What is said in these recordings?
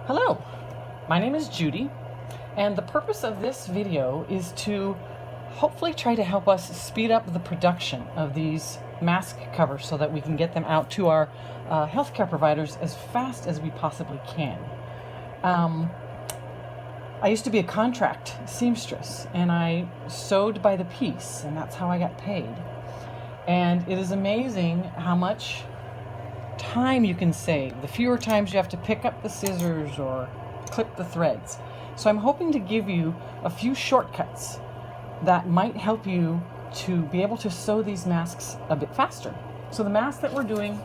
Hello, my name is Judy, and the purpose of this video is to hopefully try to help us speed up the production of these mask covers so that we can get them out to our healthcare providers as fast as we possibly can. I used to be a contract seamstress, and I sewed by the piece, and that's how I got paid. And it is amazing how much time you can save, the fewer times you have to pick up the scissors or clip the threads. So I'm hoping to give you a few shortcuts that might help you to be able to sew these masks a bit faster. So the mask that we're doing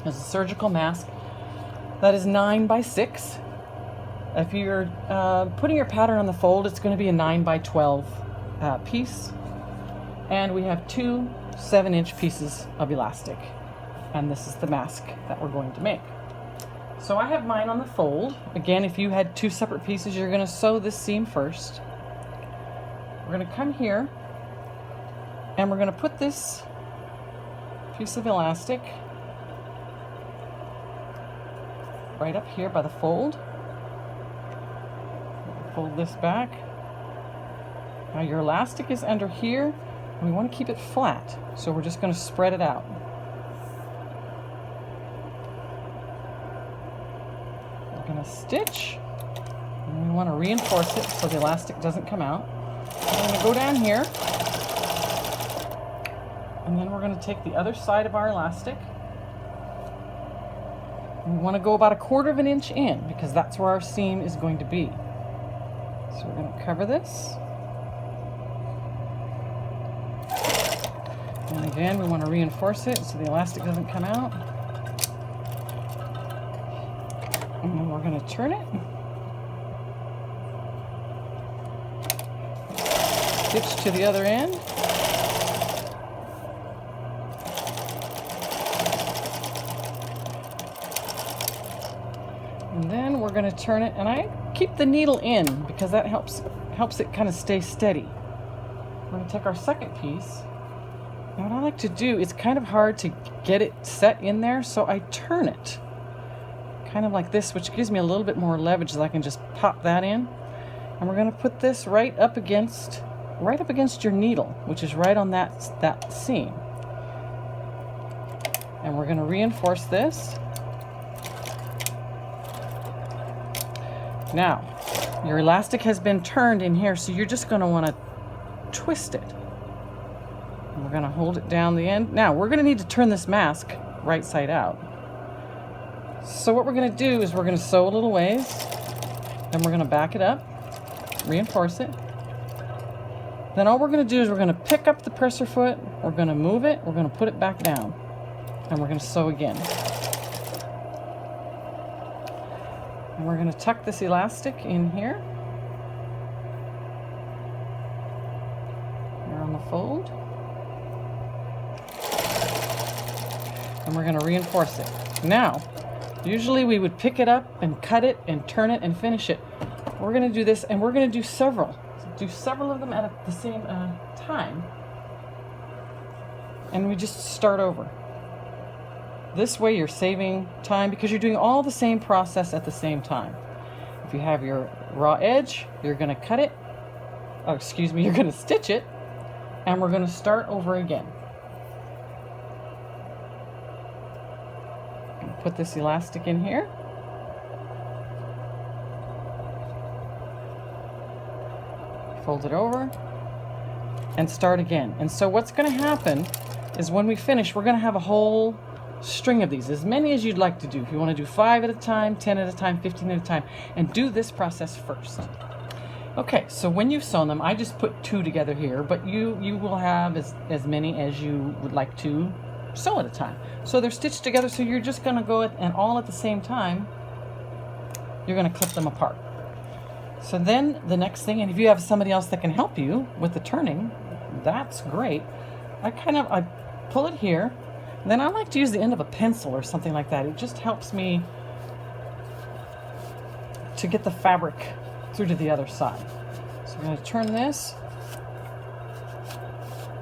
is a surgical mask that is 9 by 6. If you're putting your pattern on the fold, it's going to be a 9 by 12 piece. And we have two 7-inch pieces of elastic. And this is the mask that we're going to make. So I have mine on the fold. Again, if you had two separate pieces, you're going to sew this seam first. We're going to come here and we're going to put this piece of elastic right up here by the fold. Fold this back. Now your elastic is under here, and we want to keep it flat, so we're just going to spread it out. We're going to stitch, and we want to reinforce it so the elastic doesn't come out. We're going to go down here, and then we're going to take the other side of our elastic. We want to go about 1/4 inch in, because that's where our seam is going to be. So we're going to cover this. And again, we want to reinforce it so the elastic doesn't come out. And then we're going to turn it. Stitch to the other end. And then we're going to turn it, and I keep the needle in because that helps it kind of stay steady. We're going to take our second piece. And what I like to do, it's kind of hard to get it set in there, so I turn it kind of like this, which gives me a little bit more leverage so I can just pop that in. And we're going to put this right up against your needle, which is right on that seam. And we're going to reinforce this. Now, your elastic has been turned in here, so you're just going to want to twist it. And we're going to hold it down the end. Now, we're going to need to turn this mask right side out. So what we're going to do is we're going to sew a little ways, then we're going to back it up, reinforce it. Then all we're going to do is we're going to pick up the presser foot, we're going to move it, we're going to put it back down, and we're going to sew again. And we're going to tuck this elastic in here. We're on the fold. And we're going to reinforce it. Now, usually we would pick it up and cut it and turn it and finish it. We're going to do this, and we're going to do several. Do several of them at the same time. And we just start over. This way you're saving time because you're doing all the same process at the same time. If you have your raw edge, you're going to cut it. Oh, excuse me, you're going to stitch it. And we're going to start over again. Put this elastic in here. Fold it over and start again. And so what's going to happen is when we finish, we're going to have a whole string of these, as many as you'd like to do. If you want to do 5 at a time, 10 at a time, 15 at a time, and do this process first. Okay, so when you've sewn them, I just put 2 together here, but you will have as many as you would like to sew at a time. So they're stitched together, so you're just going to go and all at the same time, you're going to clip them apart. So then the next thing, and if you have somebody else that can help you with the turning, that's great. I pull it here, and then I like to use the end of a pencil or something like that. It just helps me to get the fabric through to the other side. So I'm going to turn this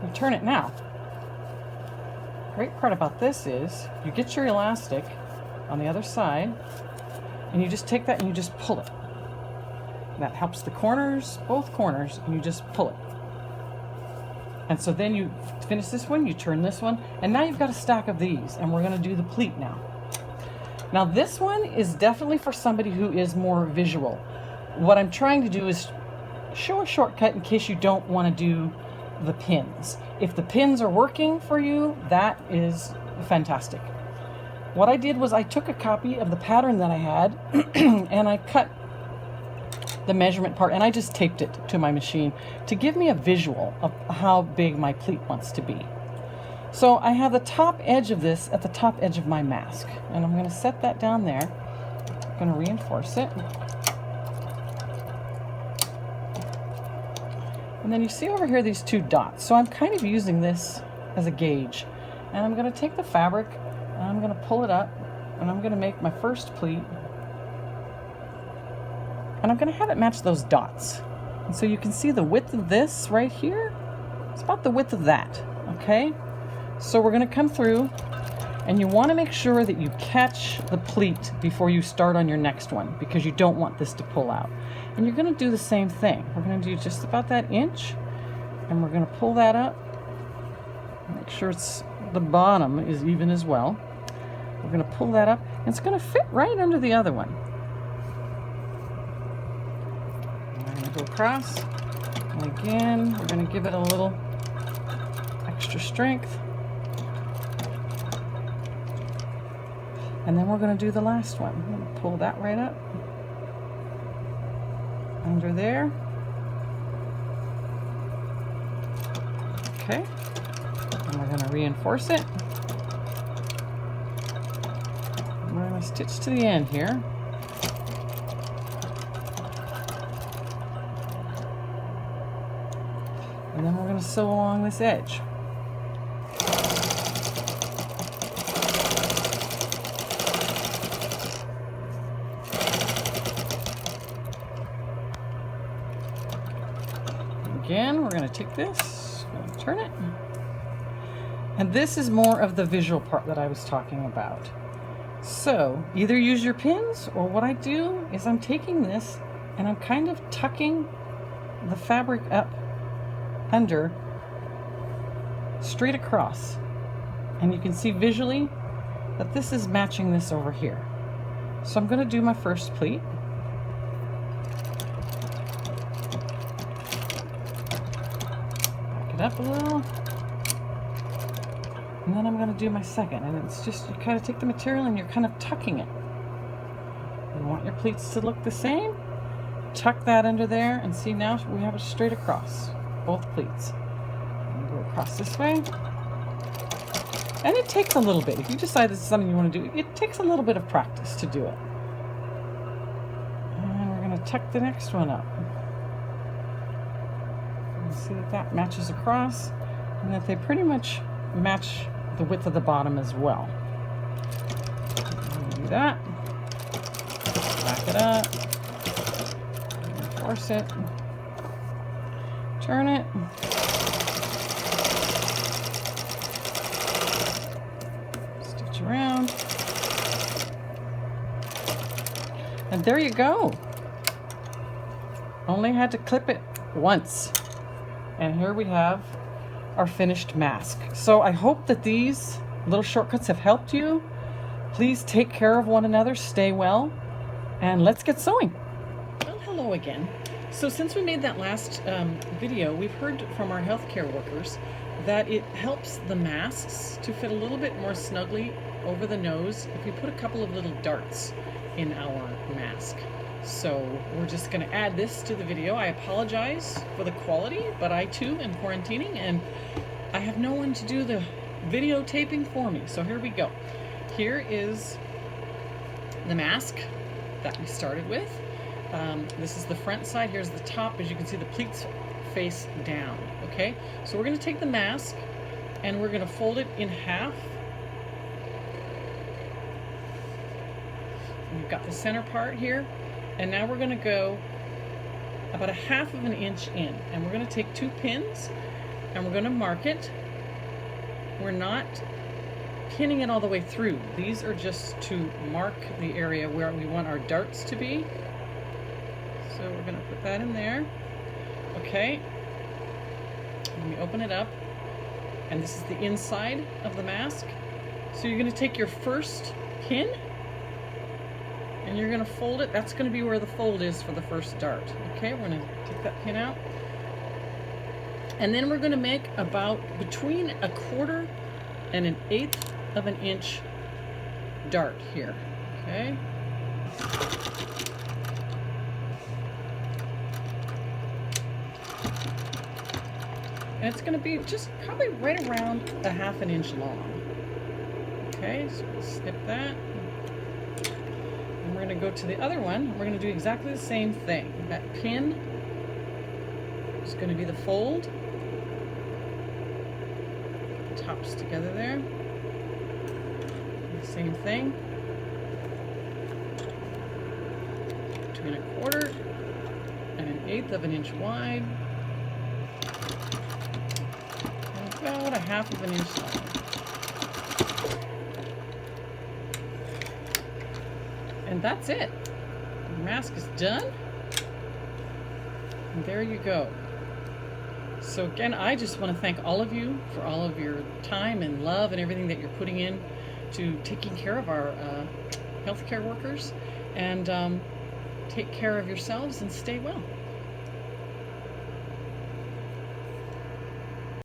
and turn it now. The great part about this is you get your elastic on the other side, And you just take that and you just pull it. That helps the corners, both corners, and you just pull it. And so then you finish this one, you turn this one, and now you've got a stack of these, and we're gonna do the pleat now. Now this one is definitely for somebody who is more visual. What I'm trying to do is show a shortcut in case you don't wanna do the pins. If the pins are working for you, that is fantastic. What I did was I took a copy of the pattern that I had and I cut the measurement part and I just taped it to my machine to give me a visual of how big my pleat wants to be. So I have the top edge of this at the top edge of my mask, and I'm going to set that down there. I'm going to reinforce it. And then you see over here these two dots. So I'm kind of using this as a gauge. And I'm going to take the fabric and I'm going to pull it up and I'm going to make my first pleat. And I'm going to have it match those dots. And so you can see the width of this right here. It's about the width of that, okay? So we're going to come through, and you want to make sure that you catch the pleat before you start on your next one, because you don't want this to pull out. And you're going to do the same thing. We're going to do just about that inch, and we're going to pull that up. Make sure the bottom is even as well. We're going to pull that up, and it's going to fit right under the other one. We're going to go across, and again, we're going to give it a little extra strength. And then we're going to do the last one. I'm going to pull that right up under there. Okay. And we're going to reinforce it. And we're going to stitch to the end here. And then we're going to sew along this edge. Again, we're going to take this, we're going to turn it. And this is more of the visual part that I was talking about. So either use your pins, or what I do is I'm taking this and I'm kind of tucking the fabric up under straight across. And you can see visually that this is matching this over here. So I'm going to do my first pleat. It up a little, and then I'm going to do my second, and it's just, you kind of take the material and you're kind of tucking it. You want your pleats to look the same, tuck that under there, and see, now we have it straight across, both pleats. And go across this way, and it takes a little bit. If you decide this is something you want to do, it takes a little bit of practice to do it. And we're going to tuck the next one up. See that that matches across, and that they pretty much match the width of the bottom as well. Do that. Back it up. Reinforce it. Turn it. Stitch around. And there you go. Only had to clip it once. And here we have our finished mask. So I hope that these little shortcuts have helped you. Please take care of one another, stay well, and let's get sewing. Well, hello again. So since we made that last video, we've heard from our healthcare workers that it helps the masks to fit a little bit more snugly over the nose if we put a couple of little darts in our mask. So we're just going to add this to the video. I apologize for the quality, but I too am quarantining and I have no one to do the videotaping for me. So here we go. Here is the mask that we started with. This is the front side. Here's the top. As you can see, the pleats face down. Okay, so we're going to take the mask and we're going to fold it in half. We've got the center part here. And now we're going to go about 1/2 of an inch in, and we're going to take 2 pins and we're going to mark it. We're not pinning it all the way through. These are just to mark the area where we want our darts to be. So we're going to put that in there. Okay. Let me open it up. And this is the inside of the mask. So you're going to take your first pin and you're going to fold it. That's going to be where the fold is for the first dart. Okay, we're going to take that pin out. And then we're going to make about between 1/4 and 1/8 of an inch dart here. Okay. And it's going to be just probably right around 1/2 inch long. Okay, so we'll snip that. And we're going to go to the other one. We're going to do exactly the same thing. That pin is going to be the fold. Tops together there. Same thing. Between 1/4 and 1/8 of an inch wide. And about 1/2 of an inch long. And that's it. The mask is done. And there you go. So again, I just want to thank all of you for all of your time and love and everything that you're putting in to taking care of our healthcare workers. And take care of yourselves and stay well.